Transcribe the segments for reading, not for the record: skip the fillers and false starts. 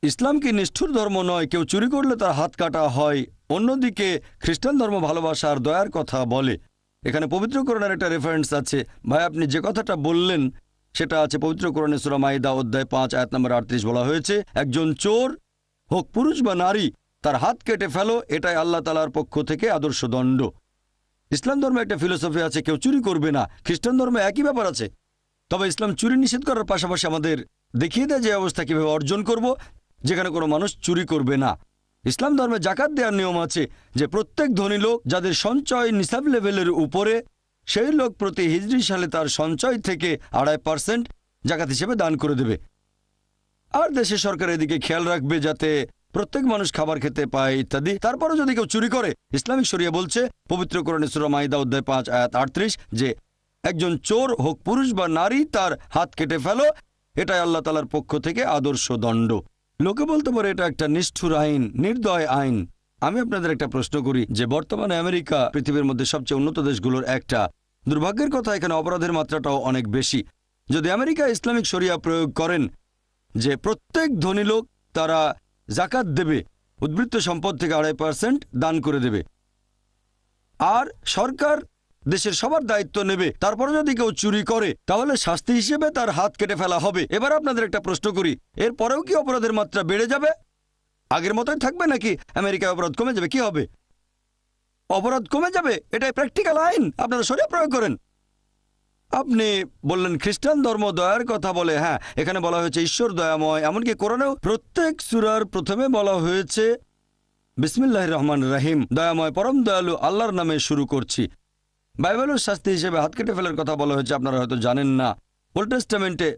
ইসলাম কি নিষ্ঠুর ধর্ম নয়? কেউ চুরি করলে তার হাত কাটা হয়। অন্যদিকে খ্রিস্টান ধর্ম ভালোবাসা আর দয়ার কথা বলে। এখানে পবিত্র কোরআনের একটা রেফারেন্স আছে। ভাই, আপনি যে কথাটা বললেন সেটা আছে পবিত্র কোরআনে সূরা মাইদা অধ্যায় 5 আয়াত নম্বর 38। বলা হয়েছে, একজন চোর হোক পুরুষ বা নারী, তার হাত কেটে ফেলো, এটাই আল্লাহ তাআলার পক্ষ থেকে আদর্শ দণ্ড। ইসলাম ধর্মে একটা ফিলোসফি আছে, কেউ চুরি করবে না। খ্রিস্টান ধর্মে একই ব্যাপার আছে। তবে ইসলাম চুরি নিষেধ করার পাশাপাশি আমাদের দেখিয়ে দেয় যে অবস্থা কিভাবে অর্জন করব, যেখানে কোনো মানুষ চুরি করবে না। ইসলাম ধর্মে জাকাত দেওয়ার নিয়ম আছে যে প্রত্যেক ধনী লোক যাদের সঞ্চয় নিসাব লেভেলের উপরে, সেই লোক প্রতি হিজরি সালে তার সঞ্চয় থেকে 2.5% জাকাত হিসেবে দান করে দেবে। আর দেশের সরকার এদিকে খেয়াল রাখবে যাতে প্রত্যেক মানুষ খাবার খেতে পায় ইত্যাদি। তারপরে যদি কেউ চুরি করে, ইসলামিক শরিয়া বলছে পবিত্র কোরআনে সূরা মাইদা অধ্যায় 5 আয়াত 38 যে একজন চোর হোক পুরুষ বা নারী, তার হাত কেটে ফেলো, এটাই আল্লাহ তাআলার পক্ষ থেকে আদর্শ দণ্ড। লোকে বলতে পারে এটা একটা নিষ্ঠুর আইন, নির্দয় আইন। আমি আপনাদের একটা প্রশ্ন করি যে বর্তমানে আমেরিকা পৃথিবীর মধ্যে সবচেয়ে উন্নত দেশগুলোর একটা। দুর্ভাগ্যের কথা, এখানে অপরাধের মাত্রাটাও অনেক বেশি। যদি আমেরিকা ইসলামিক শরিয়া প্রয়োগ করেন যে প্রত্যেক ধনী লোক তারা জাকাত দেবে, উদ্বৃত্ত সম্পদ থেকে 2.5% দান করে দেবে, আর সরকার দেশের সবার দায়িত্ব নেবে, তারপরে যদি কেউ চুরি করে তাহলে শাস্তি হিসেবে তার হাত কেটে ফেলা হবে। এবার আপনাদের একটা প্রশ্ন করি, এরপরেও কি অপরাধের মাত্রা বেড়ে যাবে? আগের মতোই থাকবে নাকি আমেরিকায় অপরাধ কমে যাবে? কি হবে? অপরাধ কমে যাবে। এটাই প্র্যাকটিক্যাল আইন। আপনারা শরিয়া প্রয়োগ করেন। আপনি বললেন খ্রিস্টান ধর্ম দয়ার কথা বলে। হ্যাঁ, এখানে বলা হয়েছে ঈশ্বর দয়াময়। এমনকি কোরআনেও প্রত্যেক সূরার প্রথমে বলা হয়েছে বিসমিল্লাহির রহমানির রহিম, দয়াময় পরম দয়ালু আল্লাহর নামে শুরু করছি। বাইবেলের শাস্তি হিসেবে হাত কেটে ফেলার কথা বলা হয়েছে, আপনারা হয়তো জানেন না। ওল্ড টেস্টামেন্টে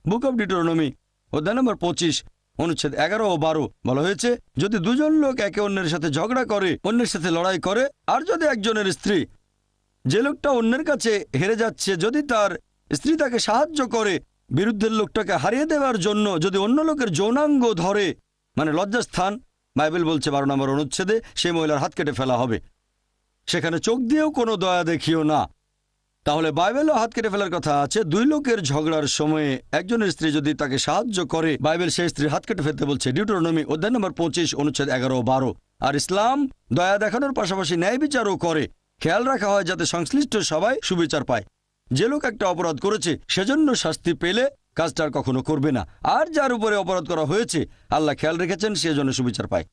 বুক অব ডিউটেরোনমি অধ্যায় নম্বর 25 অনুচ্ছেদ 11 ও 12 বলা হয়েছে, যদি দুজন লোক একে অন্যের সাথে ঝগড়া করে, অন্যের সাথে লড়াই করে, আর যদি একজনের স্ত্রী, যে লোকটা অন্যের কাছে হেরে যাচ্ছে, যদি তার স্ত্রী তাকে সাহায্য করে বিরুদ্ধের লোকটাকে হারিয়ে দেওয়ার জন্য, যদি অন্য লোকের যৌনাঙ্গ ধরে, মানে লজ্জাস্থান, বাইবেল বলছে 12 নম্বর অনুচ্ছেদে সেই মহিলার হাত কেটে ফেলা হবে। সেখানে চোখ দিয়েও কোনো দয়া দেখিও না। তাহলে বাইবেলও হাত কেটে ফেলার কথা আছে। দুই লোকের ঝগড়ার সময়ে একজনের স্ত্রী যদি তাকে সাহায্য করে, বাইবেল সেই স্ত্রীর হাত কেটে ফেলতে বলছে, ডিউটেরোনমি অধ্যায় নম্বর 25 অনুচ্ছেদ 11 ও 12। আর ইসলাম দয়া দেখানোর পাশাপাশি ন্যায় বিচারও করে। খেয়াল রাখা হয় যাতে সংশ্লিষ্ট সবাই সুবিচার পায়। যে লোক একটা অপরাধ করেছে সেজন্য শাস্তি পেলে কাজটা আর কখনো করবে না, আর যার উপরে অপরাধ করা হয়েছে আল্লাহ খেয়াল রেখেছেন সেজন্য সুবিচার পায়।